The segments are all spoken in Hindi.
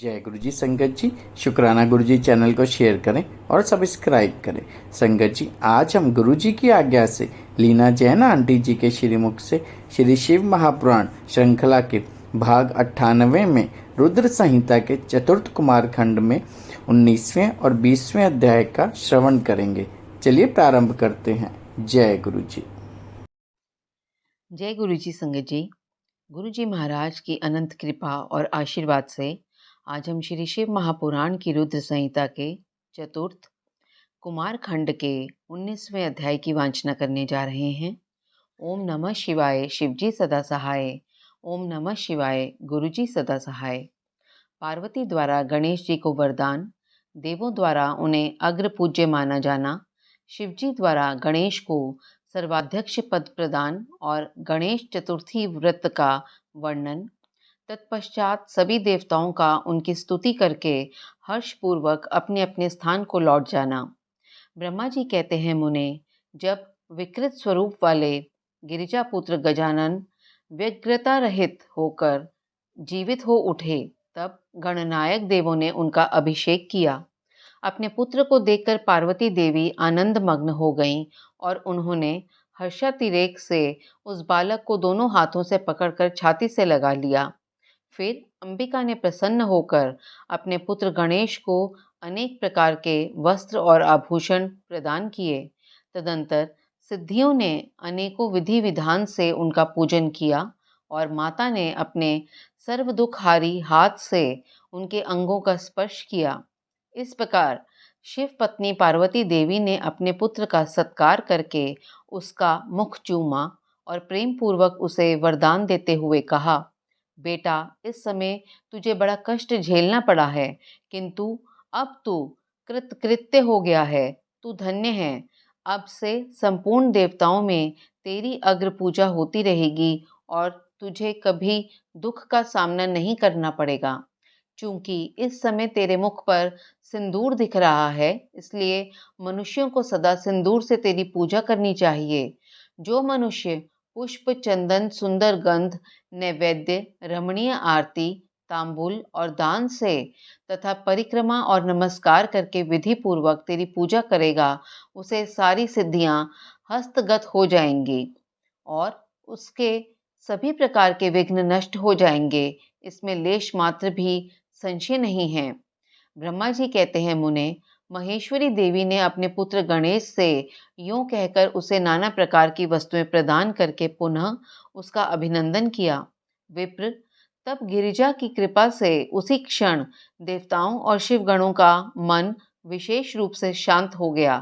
जय गुरु जी। संगत जी, शुक्राना गुरु जी चैनल को शेयर करें और सब्सक्राइब करें। संगत जी, आज हम गुरु जी की आज्ञा से लीना जैन आंटी जी के श्रीमुख से श्री शिव महापुराण श्रृंखला के भाग 98 में रुद्र संहिता के चतुर्थ कुमार खंड में 19वें और 20वें अध्याय का श्रवण करेंगे। चलिए प्रारंभ करते हैं। जय गुरु जी। जय गुरु जी। संगत जी, गुरु जी महाराज की अनंत कृपा और आशीर्वाद से आज हम श्री शिव महापुराण की रुद्र संहिता के चतुर्थ कुमार खंड के 19वें अध्याय की वांछना करने जा रहे हैं। ओम नमः शिवाय। शिवजी सदा सहाय। ओम नमः शिवाय। गुरु जी सदा सहाय। पार्वती द्वारा गणेश जी को वरदान, देवों द्वारा उन्हें अग्र पूज्य माना जाना, शिवजी द्वारा गणेश को सर्वाध्यक्ष पद प्रदान और गणेश चतुर्थी व्रत का वर्णन। तत्पश्चात सभी देवताओं का उनकी स्तुति करके हर्षपूर्वक अपने अपने स्थान को लौट जाना। ब्रह्मा जी कहते हैं, मुने, जब विकृत स्वरूप वाले गिरिजापुत्र गजानन व्यग्रता रहित होकर जीवित हो उठे, तब गणनायक देवों ने उनका अभिषेक किया। अपने पुत्र को देखकर पार्वती देवी आनंद मग्न हो गईं और उन्होंने हर्षातिरेक से उस बालक को दोनों हाथों से पकड़कर छाती से लगा लिया। फिर अंबिका ने प्रसन्न होकर अपने पुत्र गणेश को अनेक प्रकार के वस्त्र और आभूषण प्रदान किए। तदंतर सिद्धियों ने अनेकों विधि विधान से उनका पूजन किया और माता ने अपने सर्व दुखहारी हाथ से उनके अंगों का स्पर्श किया। इस प्रकार शिव पत्नी पार्वती देवी ने अपने पुत्र का सत्कार करके उसका मुख चूमा और प्रेम पूर्वक उसे वरदान देते हुए कहा, बेटा, इस समय तुझे बड़ा कष्ट झेलना पड़ा है, किंतु अब तू कृतकृत्य हो गया है। तू धन्य है। अब से संपूर्ण देवताओं में तेरी अग्र पूजा होती रहेगी और तुझे कभी दुख का सामना नहीं करना पड़ेगा। चूंकि इस समय तेरे मुख पर सिंदूर दिख रहा है, इसलिए मनुष्यों को सदा सिंदूर से तेरी पूजा करनी चाहिए। जो मनुष्य पुष्प, चंदन, सुंदर गंध, नैवेद्य, रमणीय आरती, तांबुल और दान से तथा परिक्रमा और नमस्कार करके विधि पूर्वक तेरी पूजा करेगा, उसे सारी सिद्धियां हस्तगत हो जाएंगी और उसके सभी प्रकार के विघ्न नष्ट हो जाएंगे। इसमें लेश मात्र भी संशय नहीं है। ब्रह्मा जी कहते हैं, मुने, महेश्वरी देवी ने अपने पुत्र गणेश से यूं कहकर उसे नाना प्रकार की वस्तुएं प्रदान करके पुनः उसका अभिनंदन किया। विप्र, तब गिरिजा की कृपा से उसी क्षण देवताओं और शिवगणों का मन विशेष रूप से शांत हो गया।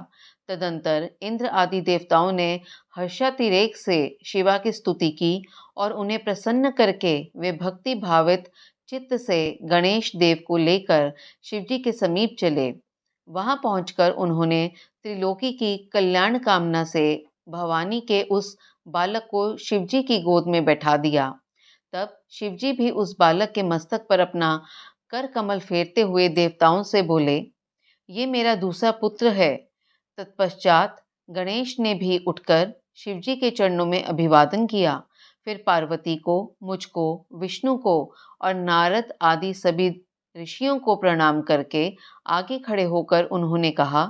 तदंतर इंद्र आदि देवताओं ने हर्षातिरेक से शिवा की स्तुति की और उन्हें प्रसन्न करके वे भक्ति भावित चित्त से गणेश देव को लेकर शिवजी के समीप चले। वहां पहुंचकर उन्होंने त्रिलोकी की कल्याण कामना से भवानी के उस बालक को शिवजी की गोद में बैठा दिया। तब शिवजी भी उस बालक के मस्तक पर अपना कर कमल फेरते हुए देवताओं से बोले, ये मेरा दूसरा पुत्र है। तत्पश्चात गणेश ने भी उठकर शिवजी के चरणों में अभिवादन किया। फिर पार्वती को, मुझको, विष्णु को और नारद आदि सभी ऋषियों को प्रणाम करके आगे खड़े होकर उन्होंने कहा,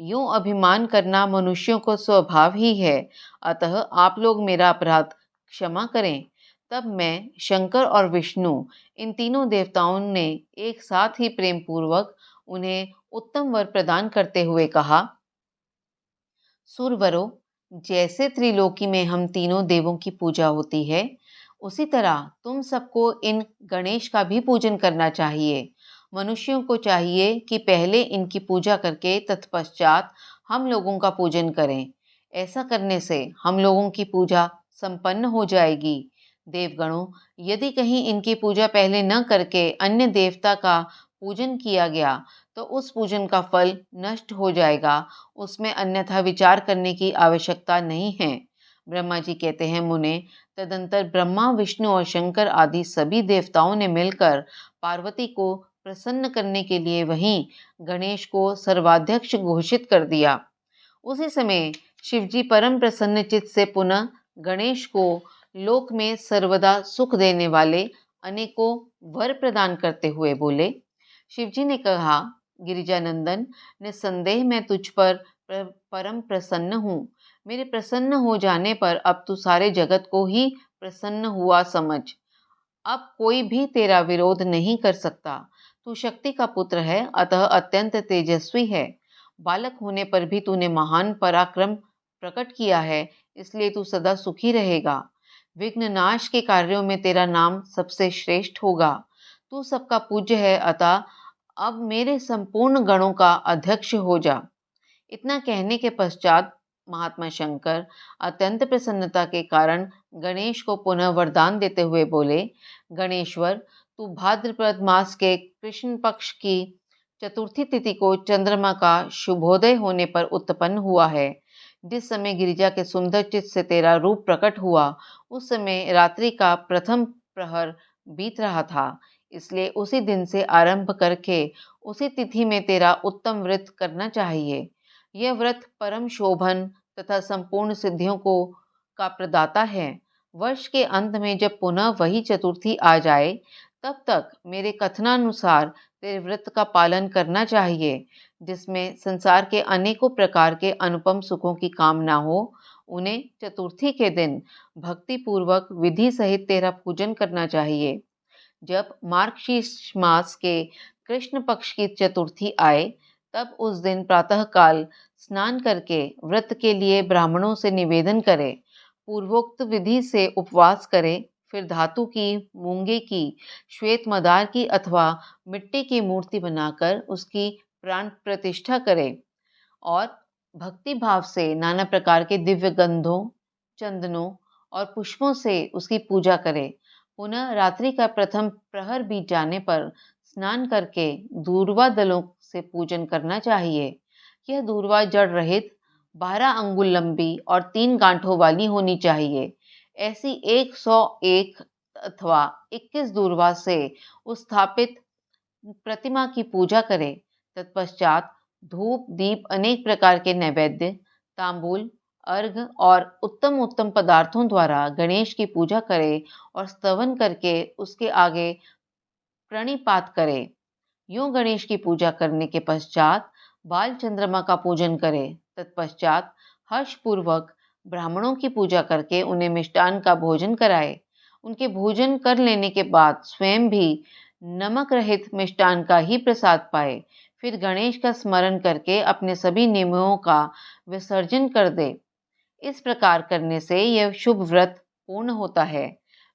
यूं अभिमान करना मनुष्यों को स्वभाव ही है, अतः आप लोग मेरा अपराध क्षमा करें। तब मैं, शंकर और विष्णु, इन तीनों देवताओं ने एक साथ ही प्रेम पूर्वक उन्हें उत्तम वर प्रदान करते हुए कहा, सुरवरों, जैसे त्रिलोकी में हम तीनों देवों की पूजा होती है, उसी तरह तुम सबको इन गणेश का भी पूजन करना चाहिए। मनुष्यों को चाहिए कि पहले इनकी पूजा करके तत्पश्चात हम लोगों का पूजन करें। ऐसा करने से हम लोगों की पूजा संपन्न हो जाएगी। देवगणों, यदि कहीं इनकी पूजा पहले न करके अन्य देवता का पूजन किया गया, तो उस पूजन का फल नष्ट हो जाएगा। उसमें अन्यथा विचार करने की आवश्यकता नहीं है। ब्रह्मा जी कहते हैं, मुने, तदंतर ब्रह्मा, विष्णु और शंकर आदि सभी देवताओं ने मिलकर पार्वती को प्रसन्न करने के लिए वहीं गणेश को सर्वाध्यक्ष घोषित कर दिया। उसी समय शिवजी परम प्रसन्न चित्त से पुनः गणेश को लोक में सर्वदा सुख देने वाले अनेकों वर प्रदान करते हुए बोले, शिवजी ने कहा, गिरिजानंदन, निस्संदेह मैं तुझ पर परम प्रसन्न हूँ। मेरे प्रसन्न हो जाने पर अब तू सारे जगत को ही प्रसन्न हुआ समझ। अब कोई भी तेरा विरोध नहीं कर सकता। तू शक्ति का पुत्र है, अतः अत्यंत तेजस्वी है। बालक होने पर भी तूने महान पराक्रम प्रकट किया है, इसलिए तू सदा सुखी रहेगा। विघ्न नाश के कार्यों में तेरा नाम सबसे श्रेष्ठ होगा। तू सबका पूज्य है, अतः अब मेरे संपूर्ण गणों का अध्यक्ष हो जा। इतना कहने के पश्चात महात्मा शंकर अत्यंत प्रसन्नता के कारण गणेश को पुनः वरदान देते हुए बोले, गणेश्वर, तू भाद्रपद मास के कृष्ण पक्ष की चतुर्थी तिथि को चंद्रमा का शुभोदय होने पर उत्पन्न हुआ है। जिस समय गिरिजा के सुंदर चित्त से तेरा रूप प्रकट हुआ, उस समय रात्रि का प्रथम प्रहर बीत रहा था। इसलिए उसी दिन से आरंभ करके उसी तिथि में तेरा उत्तम व्रत करना चाहिए। यह व्रत परम शोभन तथा संपूर्ण सिद्धियों को का प्रदाता है। वर्ष के अंत में जब पुनः वही चतुर्थी आ जाए, तब तक मेरे कथनानुसार तेरे व्रत का पालन करना चाहिए। जिसमें संसार के अनेकों प्रकार के अनुपम सुखों की कामना हो, उन्हें चतुर्थी के दिन भक्ति पूर्वक विधि सहित तेरा पूजन करना चाहिए। जब मार्गशीर्ष मास के कृष्ण पक्ष की चतुर्थी आए, तब उस दिन प्रातःकाल स्नान करके व्रत के लिए ब्राह्मणों से निवेदन करे। पूर्वोक्त विधि से उपवास करे। फिर धातु की, मूंगे की, श्वेत मदार की अथवा मिट्टी की मूर्ति बनाकर उसकी प्राण प्रतिष्ठा करे और भक्ति भाव से नाना प्रकार के दिव्य गंधों, चंदनों और पुष्पों से उसकी पूजा करे। पुनः रात्रि का प्रथम प्रहर बीत जाने पर स्नान करके दूर्वा दलों से पूजन करना चाहिए। यह दूर्वा जड़ रहित 12 अंगुल लंबी और 3 गांठों वाली होनी चाहिए। ऐसी 101 अथवा 21 दूर्वा से उस स्थापित प्रतिमा की पूजा करे। तत्पश्चात धूप, दीप, अनेक प्रकार के नैवेद्य, तांबूल, अर्घ और उत्तम उत्तम पदार्थों द्वारा गणेश की पूजा करे और स्तवन करके उसके आगे प्रणिपात करे। यूं गणेश की पूजा करने के पश्चात बाल चंद्रमा का पूजन करे। तत्पश्चात हर्षपूर्वक ब्राह्मणों की पूजा करके उन्हें मिष्टान का भोजन कराए। उनके भोजन कर लेने के बाद स्वयं भी नमक रहित मिष्टान का ही प्रसाद पाए। फिर गणेश का स्मरण करके अपने सभी नियमों का विसर्जन कर दे। इस प्रकार करने से यह शुभ व्रत पूर्ण होता है।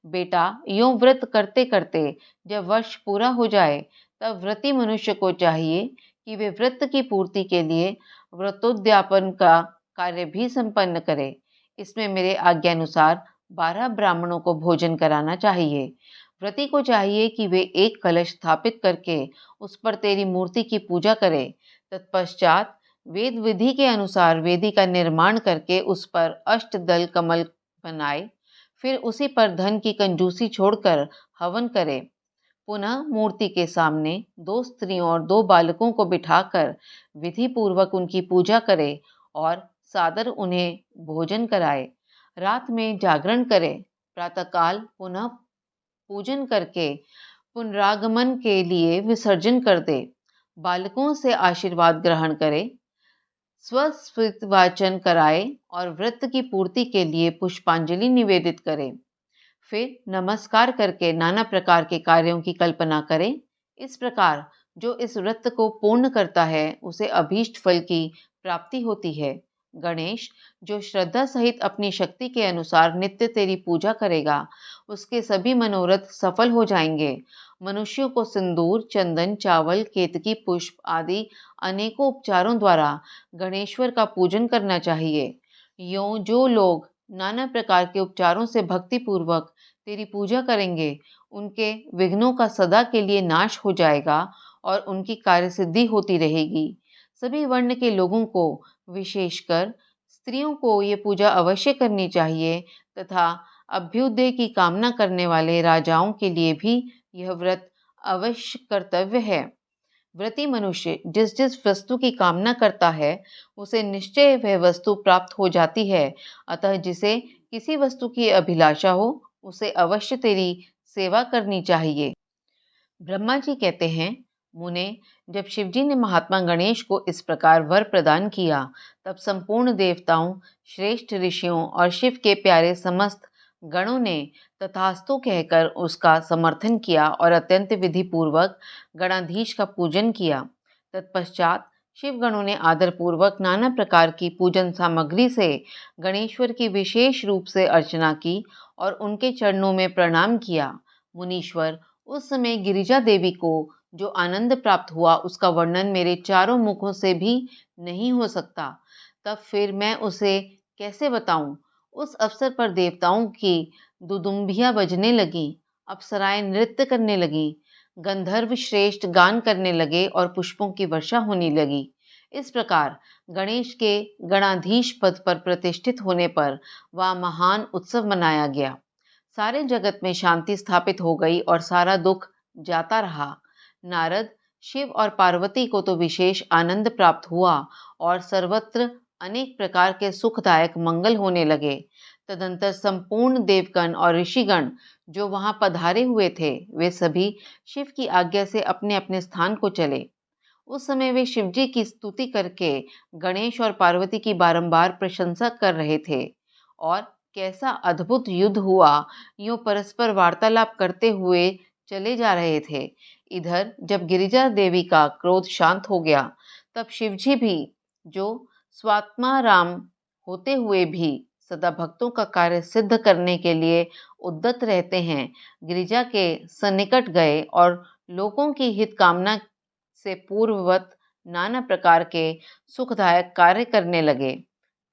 बेटा, यूं व्रत करते करते जब वर्ष पूरा हो जाए, तब व्रती मनुष्य को चाहिए कि वे व्रत की पूर्ति के लिए व्रतोद्यापन का कार्य भी संपन्न करे। इसमें मेरे आज्ञानुसार 12 ब्राह्मणों को भोजन कराना चाहिए। व्रती को चाहिए कि वे एक कलश स्थापित करके उस पर तेरी मूर्ति की पूजा करे। तत्पश्चात वेद विधि के अनुसार वेदी का निर्माण करके उस पर अष्टदल कमल बनाए। फिर उसी पर धन की कंजूसी छोड़कर हवन करे। पुनः मूर्ति के सामने 2 स्त्रियों और 2 बालकों को बिठाकर विधि पूर्वक उनकी पूजा करे और सादर उन्हें भोजन कराए। रात में जागरण करे। प्रातःकाल पुनः पूजन करके पुनरागमन के लिए विसर्जन कर दे। बालकों से आशीर्वाद ग्रहण करे, स्वस्वित वाचन कराए और व्रत की पूर्ति के लिए पुष्पांजलि निवेदित करे। फिर नमस्कार करके नाना प्रकार के कार्यों की कल्पना करें। इस प्रकार जो इस व्रत को पूर्ण करता है, उसे अभीष्ट फल की प्राप्ति होती है। गणेश, जो श्रद्धा सहित अपनी शक्ति के अनुसार नित्य तेरी पूजा करेगा, उसके सभी मनोरथ सफल हो जाएंगे। मनुष्यों को सिंदूर, चंदन, चावल, केतकी पुष्प आदि अनेकों उपचारों द्वारा गणेश्वर का पूजन करना चाहिए। यों जो लोग नाना प्रकार के उपचारों से भक्ति पूर्वक तेरी पूजा करेंगे, उनके विघ्नों का सदा के लिए नाश हो जाएगा और उनकी कार्य सिद्धि होती रहेगी। सभी वर्ण के लोगों को, विशेषकर स्त्रियों को ये पूजा अवश्य करनी चाहिए तथा अभ्युदय की कामना करने वाले राजाओं के लिए भी यह व्रत अवश्य कर्तव्य है। व्रती मनुष्य जिस जिस वस्तु की कामना करता है, उसे निश्चय वह वस्तु प्राप्त हो जाती है। अतः जिसे किसी वस्तु की अभिलाषा हो, उसे अवश्य तेरी सेवा करनी चाहिए। ब्रह्मा जी कहते हैं, मुने, जब शिवजी ने महात्मा गणेश को इस प्रकार वर प्रदान किया, तब संपूर्ण देवताओं, श्रेष्ठ ऋषियों और शिव के प्यारे समस्त गणों ने तथास्तु कहकर उसका समर्थन किया और अत्यंत विधि पूर्वक गणाधीश का पूजन किया। तत्पश्चात शिव गणों ने आदर पूर्वक नाना प्रकार की पूजन सामग्री से गणेश्वर की विशेष रूप से अर्चना की और उनके चरणों में प्रणाम किया। मुनीश्वर, उस समय गिरिजा देवी को जो आनंद प्राप्त हुआ उसका वर्णन मेरे चारों मुखों से भी नहीं हो सकता। तब फिर मैं उसे कैसे बताऊं? उस अवसर पर देवताओं की दुदुम्बियां बजने लगी, अप्सराएं नृत्य करने लगी, गंधर्व श्रेष्ठ गान करने लगे और पुष्पों की वर्षा होने लगी। इस प्रकार गणेश के गणाधीश पद पर प्रतिष्ठित होने पर वह महान उत्सव मनाया गया। सारे जगत में शांति स्थापित हो गई और सारा दुख जाता रहा। नारद, शिव और पार्वती को तो विशेष आनंद प्राप्त हुआ और सर्वत्र अनेक प्रकार के सुखदायक मंगल होने लगे। तदंतर संपूर्ण देवगण और ऋषिगण जो वहां पधारे हुए थे, वे सभी शिव की आज्ञा से अपने अपने स्थान को चले। उस समय वे शिवजी की स्तुति करके गणेश और पार्वती की बारंबार प्रशंसा कर रहे थे और कैसा अद्भुत युद्ध हुआ, यूं परस्पर वार्तालाप करते हुए चले जा रहे थे। इधर जब गिरिजा देवी का क्रोध शांत हो गया, तब शिवजी भी, जो स्वात्माराम होते हुए भी सदा भक्तों का कार्य सिद्ध करने के लिए उद्यत रहते हैं, गिरिजा के सन्निकट गए और लोगों की हित कामना से पूर्ववत नाना प्रकार के सुखदायक कार्य करने लगे।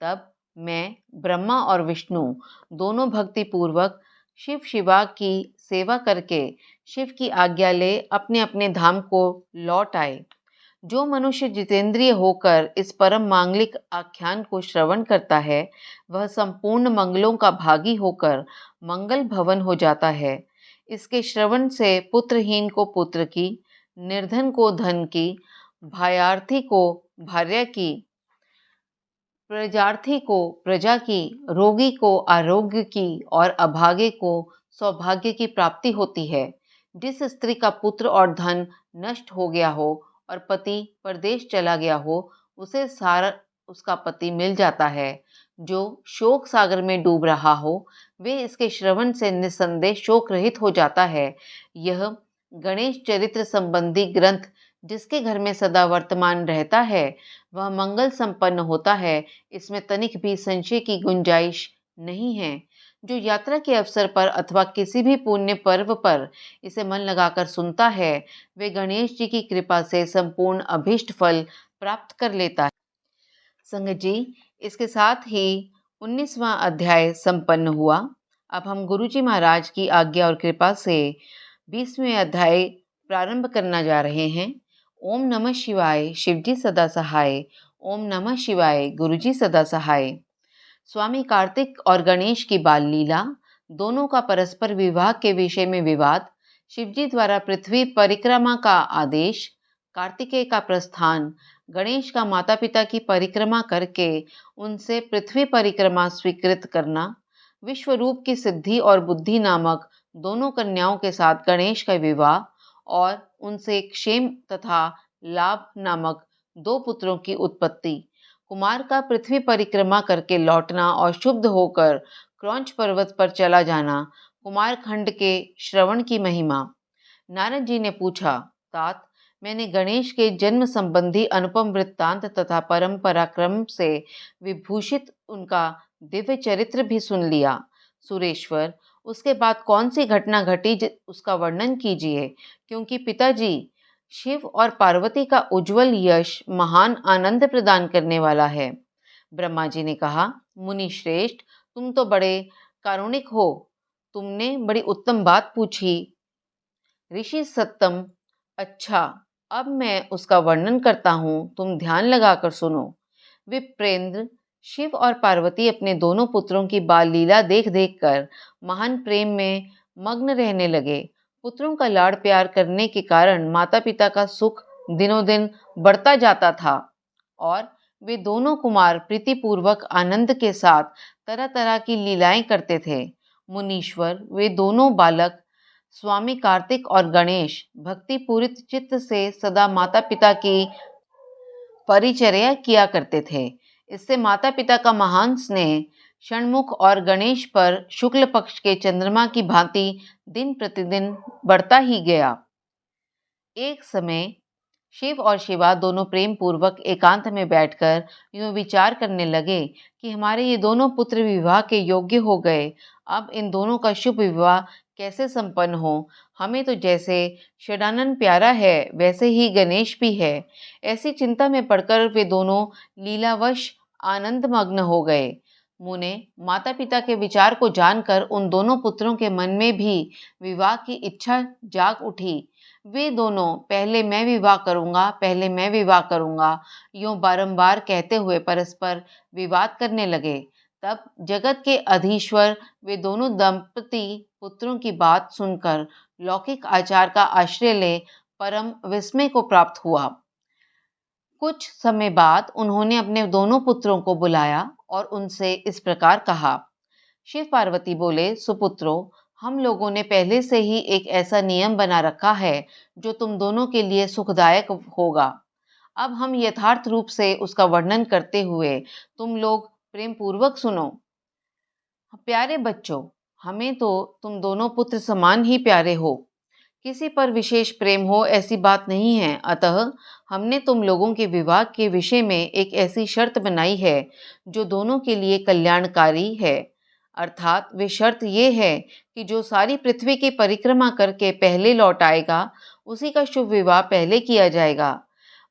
तब मैं, ब्रह्मा और विष्णु दोनों भक्ति पूर्वक शिव शिवा की सेवा करके शिव की आज्ञा ले अपने अपने धाम को लौट आए। जो मनुष्य जितेंद्रिय होकर इस परम मांगलिक आख्यान को श्रवण करता है, वह संपूर्ण मंगलों का भागी होकर मंगल भवन हो जाता है। इसके श्रवण से पुत्रहीन को पुत्र की, निर्धन को धन की, भायार्थी को भार्या की, प्रजार्थी को प्रजा की, रोगी को आरोग्य की और अभागे को सौभाग्य की प्राप्ति होती है। जिस स्त्री का पुत्र और धन नष्ट हो गया हो और पति परदेश चला गया हो, उसे सारा उसका पति मिल जाता है। जो शोक सागर में डूब रहा हो, वे इसके श्रवण से निस्संदेह शोक रहित हो जाता है। यह गणेश चरित्र संबंधी ग्रंथ जिसके घर में सदा वर्तमान रहता है, वह मंगल संपन्न होता है। इसमें तनिक भी संशय की गुंजाइश नहीं है। जो यात्रा के अवसर पर अथवा किसी भी पुण्य पर्व पर इसे मन लगाकर सुनता है, वे गणेश जी की कृपा से संपूर्ण अभीष्ट फल प्राप्त कर लेता है। संगत जी, इसके साथ ही 19वां अध्याय संपन्न हुआ। अब हम गुरु जी महाराज की आज्ञा और कृपा से 20वें अध्याय प्रारंभ करना जा रहे हैं। ओम नमः शिवाय, शिवजी सदा सहाय। ओम नमः शिवाय, गुरुजी सदा सहाय। स्वामी कार्तिक और गणेश की बाल लीला, दोनों का परस्पर विवाह के विषय में विवाद, शिवजी द्वारा पृथ्वी परिक्रमा का आदेश, कार्तिकेय का प्रस्थान, गणेश का माता पिता की परिक्रमा करके उनसे पृथ्वी परिक्रमा स्वीकृत करना, विश्वरूप की सिद्धि और बुद्धि नामक दोनों कन्याओं के साथ गणेश का विवाह और उनसे क्षेम तथा लाभ नामक 2 पुत्रों की उत्पत्ति, कुमार का पृथ्वी परिक्रमा करके लौटना और शुद्ध होकर क्रौंच पर्वत पर चला जाना, कुमार खंड के श्रवण की महिमा। नारद जी ने पूछा, तात, मैंने गणेश के जन्म संबंधी अनुपम वृत्तांत तथा परम पराक्रम से विभूषित उनका दिव्य चरित्र भी सुन लिया। सुरेश्वर, उसके बाद कौन सी घटना घटी उसका वर्णन कीजिए, क्योंकि पिताजी शिव और पार्वती का उज्जवल यश महान आनंद प्रदान करने वाला है। ब्रह्मा जी ने कहा, मुनि श्रेष्ठ, तुम तो बड़े कारुणिक हो, तुमने बड़ी उत्तम बात पूछी। ऋषि सत्तम, अच्छा, अब मैं उसका वर्णन करता हूँ, तुम ध्यान लगाकर सुनो। विप्रेंद्र, शिव और पार्वती अपने दोनों पुत्रों की बाल लीला देख देख कर महान प्रेम में मग्न रहने लगे। पुत्रों का लाड़ प्यार करने के कारण माता पिता का सुख दिनों दिन बढ़ता जाता था और वे दोनों कुमार प्रीतिपूर्वक आनंद के साथ तरह तरह की लीलाएं करते थे। मुनीश्वर, वे दोनों बालक स्वामी कार्तिक और गणेश भक्ति पूरित चित्त से सदा माता पिता की परिचर्या किया करते थे। इससे माता पिता का महान स्नेह षणमुख और गणेश पर शुक्ल पक्ष के चंद्रमा की भांति दिन प्रतिदिन बढ़ता ही गया। एक समय शिव और शिवा दोनों प्रेम पूर्वक एकांत में बैठकर यूं विचार करने लगे कि हमारे ये दोनों पुत्र विवाह के योग्य हो गए, अब इन दोनों का शुभ विवाह कैसे संपन्न हो। हमें तो जैसे षडानन प्यारा है वैसे ही गणेश भी है। ऐसी चिंता में पड़कर वे दोनों लीलावश आनंद मग्न हो गए। मुने माता पिता के विचार को जानकर उन दोनों पुत्रों के मन में भी विवाह की इच्छा जाग उठी। वे दोनों पहले मैं विवाह करूंगा, पहले मैं विवाह करूंगा, यूं बारंबार कहते हुए परस्पर विवाद करने लगे। तब जगत के अधीश्वर वे दोनों दंपति पुत्रों की बात सुनकर लौकिक आचार का आश्रय ले परम विस्मय को प्राप्त हुआ। कुछ समय बाद उन्होंने अपने दोनों पुत्रों को बुलाया और उनसे इस प्रकार कहा। शिव पार्वती बोले, सुपुत्रों, हम लोगों ने पहले से ही एक ऐसा नियम बना रखा है जो तुम दोनों के लिए सुखदायक होगा। अब हम यथार्थ रूप से उसका वर्णन करते हुए तुम लोग प्रेम पूर्वक सुनो। प्यारे बच्चों, हमें तो तुम दोनों पुत्र समान ही प्यारे हो। किसी पर विशेष प्रेम हो ऐसी बात नहीं है। अतः हमने तुम लोगों के विवाह के विषय में एक ऐसी शर्त बनाई है जो दोनों के लिए कल्याणकारी है। अर्थात वे शर्त ये है कि जो सारी पृथ्वी की परिक्रमा करके पहले लौट आएगा उसी का शुभ विवाह पहले किया जाएगा।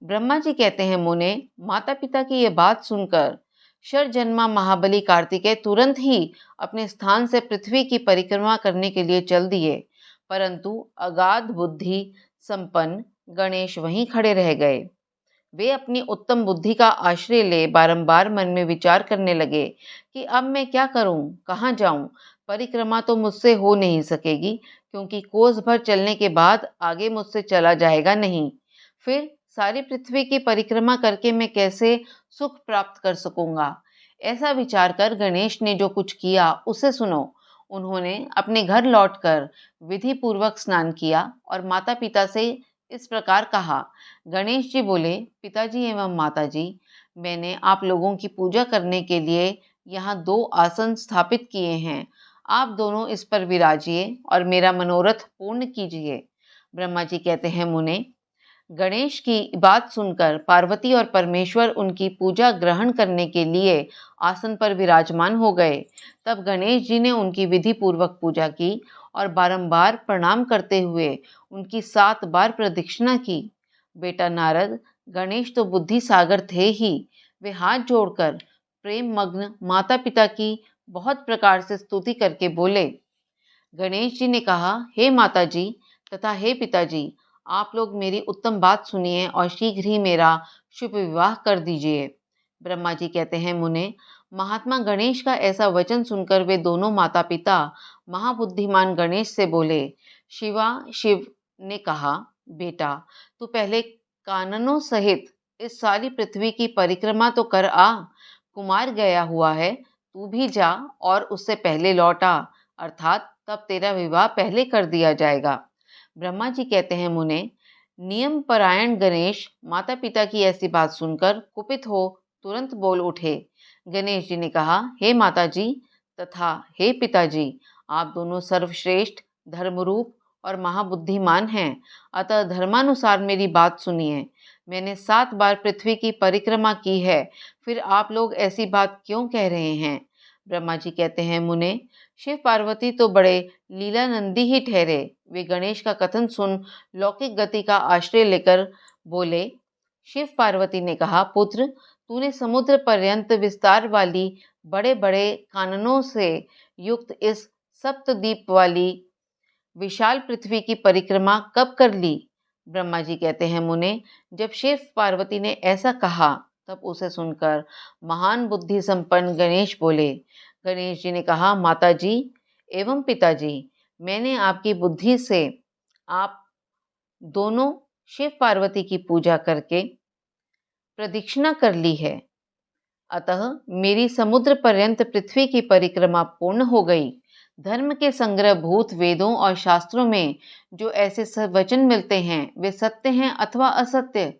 ब्रह्मा जी कहते हैं, मुने, माता पिता की यह बात सुनकर शरजन्मा महाबली कार्तिकेय तुरंत ही अपने स्थान से पृथ्वी की परिक्रमा करने के लिए चल दिए, परंतु अगाध बुद्धि संपन्न गणेश वहीं खड़े रह गए। वे अपनी उत्तम बुद्धि का आश्रय ले बारंबार मन में विचार करने लगे कि अब मैं क्या करूं, कहाँ जाऊं। परिक्रमा तो मुझसे हो नहीं सकेगी, क्योंकि कोस भर चलने के बाद आगे मुझसे चला जाएगा नहीं। फिर सारी पृथ्वी की परिक्रमा करके मैं कैसे सुख प्राप्त कर सकूंगा। ऐसा विचार कर गणेश ने जो कुछ किया उसे सुनो। उन्होंने अपने घर लौटकर विधि पूर्वक स्नान किया और माता पिता से इस प्रकार कहा। गणेश जी बोले, पिताजी एवं माताजी, मैंने आप लोगों की पूजा करने के लिए यहाँ 2 आसन स्थापित किए हैं। आप दोनों इस पर विराजिए और मेरा मनोरथ पूर्ण कीजिए। ब्रह्मा जी कहते हैं, मुने, गणेश की बात सुनकर पार्वती और परमेश्वर उनकी पूजा ग्रहण करने के लिए आसन पर विराजमान हो गए। तब गणेश जी ने उनकी विधि पूर्वक पूजा की और बारंबार प्रणाम करते हुए उनकी 7 बार प्रदक्षिणा की। बेटा नारद, गणेश तो बुद्धि सागर थे ही। वे हाथ जोड़कर प्रेम मग्न माता पिता की बहुत प्रकार से स्तुति करके बोले। गणेश जी ने कहा, हे माता जी तथा हे पिताजी, आप लोग मेरी उत्तम बात सुनिए और शीघ्र ही मेरा शुभ विवाह कर दीजिए। ब्रह्मा जी कहते हैं, मुने, महात्मा गणेश का ऐसा वचन सुनकर वे दोनों माता पिता महाबुद्धिमान गणेश से बोले। शिव ने कहा, बेटा, तू पहले काननों सहित इस सारी पृथ्वी की परिक्रमा तो कर आ। कुमार गया हुआ है, तू भी जा और उससे पहले लौट आ, अर्थात तब तेरा विवाह पहले कर दिया जाएगा। ब्रह्मा जी कहते हैं, मुने, नियम परायण गणेश माता पिता की ऐसी बात सुनकर कुपित हो तुरंत बोल उठे। गणेश जी ने कहा, हे माता जी तथा हे पिताजी, आप दोनों सर्वश्रेष्ठ, धर्मरूप और महाबुद्धिमान हैं, अतः धर्मानुसार मेरी बात सुनिए। मैंने 7 बार पृथ्वी की परिक्रमा की है, फिर आप लोग ऐसी बात क्यों कह रहे हैं। ब्रह्मा जी कहते हैं, मुने, शिव पार्वती तो बड़े लीलानंदी ही ठहरे। वे गणेश का कथन सुन लौकिक गति का आश्रय लेकर बोले। शिव पार्वती ने कहा, पुत्र, तूने समुद्र पर्यंत विस्तार वाली बड़े बड़े काननों से युक्त इस सप्तद्वीप वाली विशाल पृथ्वी की परिक्रमा कब कर ली। ब्रह्मा जी कहते हैं, मुने, जब शिव पार्वती ने ऐसा कहा तब उसे सुनकर महान बुद्धि संपन्न गणेश बोले। गणेश जी ने कहा, माता जी एवं पिताजी, मैंने आपकी बुद्धि से आप दोनों शिव पार्वती की पूजा करके प्रदक्षिणा कर ली है, अतः मेरी समुद्र पर्यंत पृथ्वी की परिक्रमा पूर्ण हो गई। धर्म के संग्रह भूत वेदों और शास्त्रों में जो ऐसे वचन मिलते हैं वे सत्य हैं अथवा असत्य,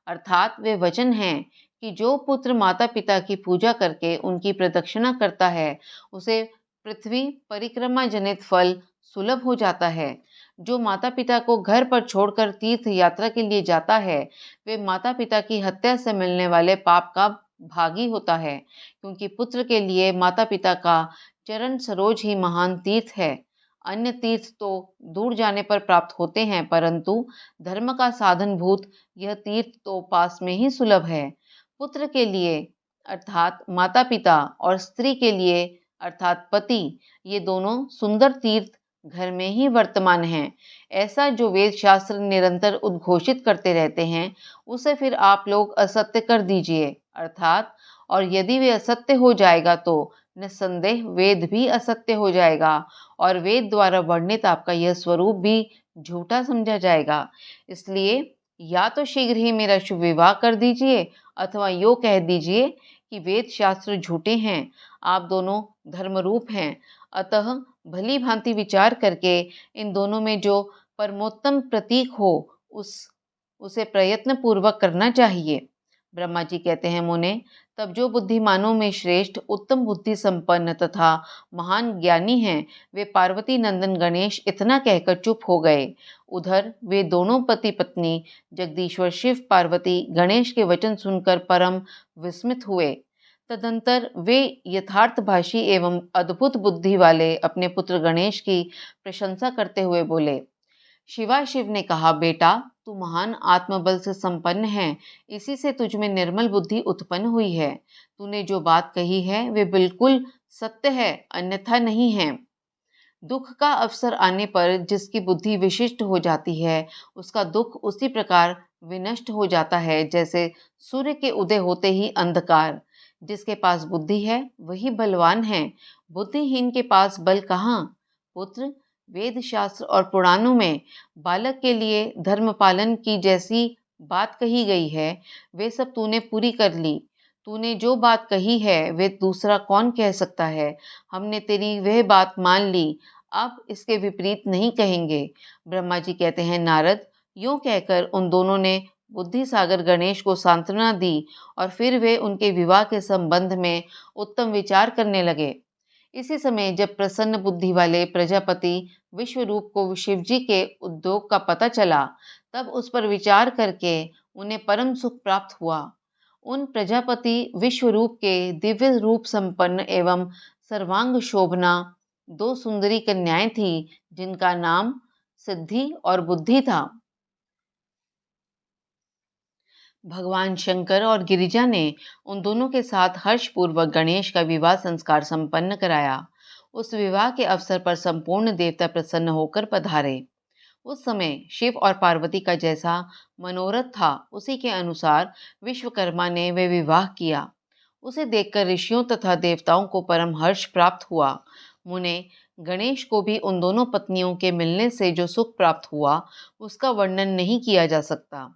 अर्थात वे वचन हैं कि जो पुत्र माता पिता की पूजा करके उनकी प्रदक्षिणा करता है उसे पृथ्वी परिक्रमा जनित फल सुलभ हो जाता है। जो माता पिता को घर पर छोड़कर तीर्थ यात्रा के लिए जाता है वे माता पिता की हत्या से मिलने वाले पाप का भागी होता है, क्योंकि पुत्र के लिए माता पिता का चरण सरोज ही महान तीर्थ है। अन्य तीर्थ तो दूर जाने पर प्राप्त होते हैं, परंतु धर्म का साधन भूत यह तीर्थ तो पास में ही सुलभ है। पुत्र के लिए अर्थात माता पिता और स्त्री के लिए अर्थात पति, ये दोनों सुंदर तीर्थ घर में ही वर्तमान हैं। ऐसा जो वेद शास्त्र निरंतर उद्घोषित करते रहते हैं उसे फिर आप लोग असत्य कर दीजिए, अर्थात और यदि वे असत्य हो जाएगा तो निस्संदेह वेद भी असत्य हो जाएगा और वेद द्वारा वर्णित आपका यह स्वरूप भी झूठा समझा जाएगा। इसलिए या तो शीघ्र ही मेरा शुभ विवाह कर दीजिए अथवा यो कह दीजिए कि वेद शास्त्र झूठे हैं, आप दोनों धर्मरूप हैं। अतः भली भांति विचार करके इन दोनों में जो परमोत्तम प्रतीक हो उसे प्रयत्न पूर्वक करना चाहिए। ब्रह्मा जी कहते हैं, मुने, तब जो बुद्धिमानों में श्रेष्ठ उत्तम बुद्धि संपन्न तथा महान ज्ञानी हैं वे पार्वती नंदन गणेश इतना कहकर चुप हो गए। उधर वे दोनों पति पत्नी जगदीश्वर शिव पार्वती गणेश के वचन सुनकर परम विस्मित हुए। तदंतर वे यथार्थभाषी एवं अद्भुत बुद्धि वाले अपने पुत्र गणेश की प्रशंसा करते हुए बोले। शिवाशिव ने कहा, बेटा तू महान आत्मबल से संपन्न है, इसी से तुझ में निर्मल बुद्धि उत्पन्न हुई है। तूने जो बात कही है वे बिल्कुल सत्य है, अन्यथा नहीं है। दुख का अवसर आने पर जिसकी बुद्धि विशिष्ट हो जाती है उसका दुख उसी प्रकार विनष्ट हो जाता है जैसे सूर्य के उदय होते ही अंधकार। जिसके पास बुद्धि है वही बलवान है, बुद्धिहीन के पास बल कहाँ। पुत्र, वेद शास्त्र और पुराणों में बालक के लिए धर्म पालन की जैसी बात कही गई है वे सब तूने पूरी कर ली। तूने जो बात कही है वे दूसरा कौन कह सकता है। हमने तेरी वह बात मान ली, अब इसके विपरीत नहीं कहेंगे। ब्रह्मा जी कहते हैं, नारद, यूं कहकर उन दोनों ने बुद्धि सागर गणेश को सांत्वना दी और फिर वे उनके विवाह के संबंध में उत्तम विचार करने लगे। इसी समय जब प्रसन्न बुद्धि वाले प्रजापति विश्वरूप को शिवजी के उद्योग का पता चला तब उस पर विचार करके उन्हें परम सुख प्राप्त हुआ। उन प्रजापति विश्वरूप के दिव्य रूप संपन्न एवं सर्वांग शोभना दो सुंदरी कन्याएं थी जिनका नाम सिद्धि और बुद्धि था। भगवान शंकर और गिरिजा ने उन दोनों के साथ हर्षपूर्वक गणेश का विवाह संस्कार संपन्न कराया। उस विवाह के अवसर पर संपूर्ण देवता प्रसन्न होकर पधारे। उस समय शिव और पार्वती का जैसा मनोरथ था उसी के अनुसार विश्वकर्मा ने वे विवाह किया। उसे देखकर ऋषियों तथा देवताओं को परम हर्ष प्राप्त हुआ। मुने, गणेश को भी उन दोनों पत्नियों के मिलने से जो सुख प्राप्त हुआ उसका वर्णन नहीं किया जा सकता।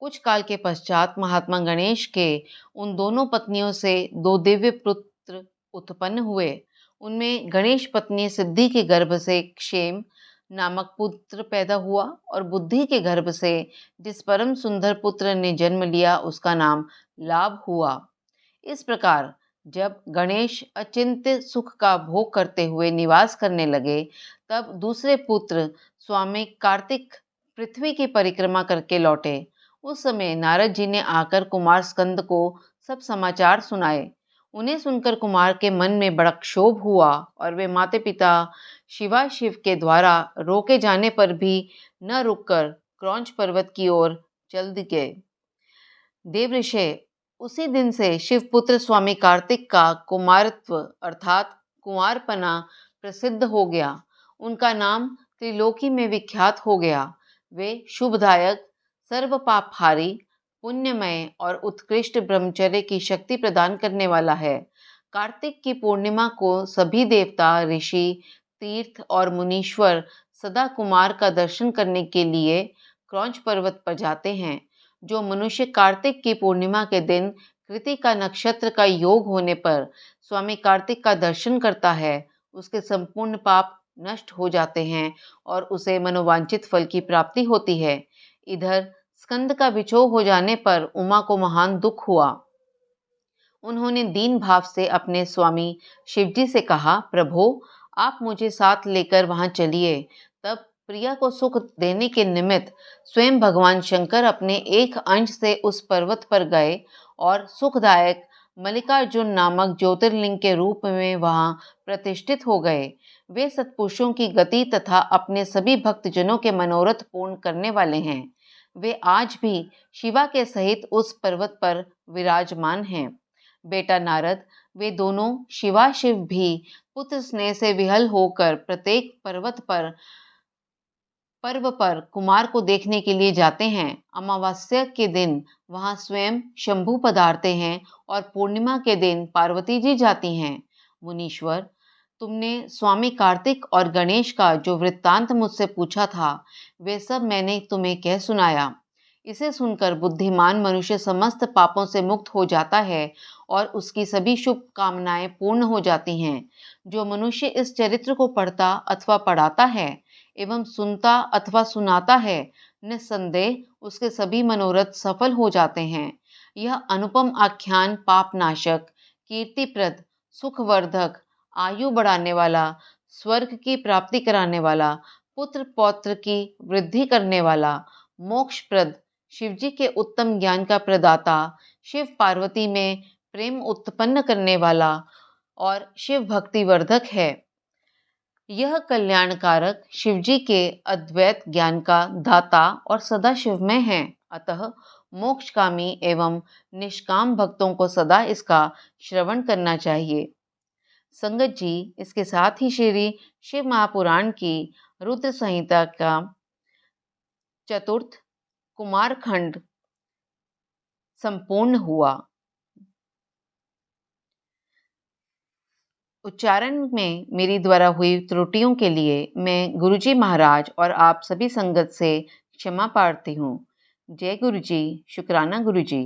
कुछ काल के पश्चात महात्मा गणेश के उन दोनों पत्नियों से दो दिव्य पुत्र उत्पन्न हुए। उनमें गणेश पत्नी सिद्धि के गर्भ से क्षेम नामक पुत्र पैदा हुआ और बुद्धि के गर्भ से जिस परम सुंदर पुत्र ने जन्म लिया उसका नाम लाभ हुआ। इस प्रकार जब गणेश अचिंत्य सुख का भोग करते हुए निवास करने लगे तब दूसरे पुत्र स्वामी कार्तिक पृथ्वी की परिक्रमा करके लौटे। उस समय नारद जी ने आकर कुमार स्कंद को सब समाचार सुनाए। उन्हें सुनकर कुमार के मन में बड़ा क्षोभ हुआ और वे माता पिता शिवाशिव के द्वारा रोके जाने पर भी न रुककर क्रौंच पर्वत की ओर चल गए। देवऋषि, उसी दिन से शिवपुत्र स्वामी कार्तिक का कुमारत्व अर्थात कुंवारपना प्रसिद्ध हो गया। उनका नाम त्रिलोकी में विख्यात हो गया। वे शुभदायक, सर्व पापहारी, पुण्यमय और उत्कृष्ट ब्रह्मचर्य की शक्ति प्रदान करने वाला है। कार्तिक की पूर्णिमा को सभी देवता, ऋषि, तीर्थ और मुनीश्वर सदा कुमार का दर्शन करने के लिए क्रौंच पर्वत पर जाते हैं। जो मनुष्य कार्तिक की पूर्णिमा के दिन कृतिका नक्षत्र का योग होने पर स्वामी कार्तिक का दर्शन करता है उसके संपूर्ण पाप नष्ट हो जाते हैं और उसे मनोवांछित फल की प्राप्ति होती है। इधर स्कंद का बिछोह हो जाने पर उमा को महान दुख हुआ। उन्होंने दीन भाव से अपने स्वामी शिवजी से कहा, प्रभो आप मुझे साथ लेकर वहां चलिए। तब प्रिया को सुख देने के निमित्त स्वयं भगवान शंकर अपने एक अंश से उस पर्वत पर गए और सुखदायक मल्लिकार्जुन नामक ज्योतिर्लिंग के रूप में वहां प्रतिष्ठित हो गए। वे सत्पुरुषों की गति तथा अपने सभी भक्तजनों के मनोरथ पूर्ण करने वाले हैं। वे आज भी शिवा के सहित उस पर्वत पर विराजमान हैं। बेटा नारद, वे दोनों शिवाशिव भी पुत्र स्नेह से विहल होकर प्रत्येक पर्व पर कुमार को देखने के लिए जाते हैं। अमावस्या के दिन वहां स्वयं शंभु पधारते हैं और पूर्णिमा के दिन पार्वती जी जाती हैं। मुनीश्वर, तुमने स्वामी कार्तिक और गणेश का जो वृत्तांत मुझसे पूछा था, वे सब मैंने तुम्हें कह सुनाया। इसे सुनकर बुद्धिमान मनुष्य समस्त पापों से मुक्त हो जाता है और उसकी सभी शुभ कामनाएं पूर्ण हो जाती हैं। जो मनुष्य इस चरित्र को पढ़ता अथवा पढ़ाता है एवं सुनता अथवा सुनाता है, निस्संदेह उसके सभी मनोरथ सफल हो जाते हैं। यह अनुपम आख्यान पापनाशक, कीर्तिप्रद, सुखवर्धक, आयु बढ़ाने वाला, स्वर्ग की प्राप्ति कराने वाला, पुत्र पौत्र की वृद्धि करने वाला, मोक्षप्रद, शिवजी के उत्तम ज्ञान का प्रदाता, शिव पार्वती में प्रेम उत्पन्न करने वाला और शिव भक्ति वर्धक है। यह कल्याणकारक शिवजी के अद्वैत ज्ञान का दाता और सदा शिवमय है। अतः मोक्षकामी एवं निष्काम भक्तों को सदा इसका श्रवण करना चाहिए। संगत जी, इसके साथ ही श्री शिव महापुराण की रुद्र संहिता का चतुर्थ कुमार खंड संपूर्ण हुआ। उच्चारण में मेरी द्वारा हुई त्रुटियों के लिए मैं गुरुजी महाराज और आप सभी संगत से क्षमा प्रार्थी हूँ। जय गुरुजी, शुक्राना गुरुजी।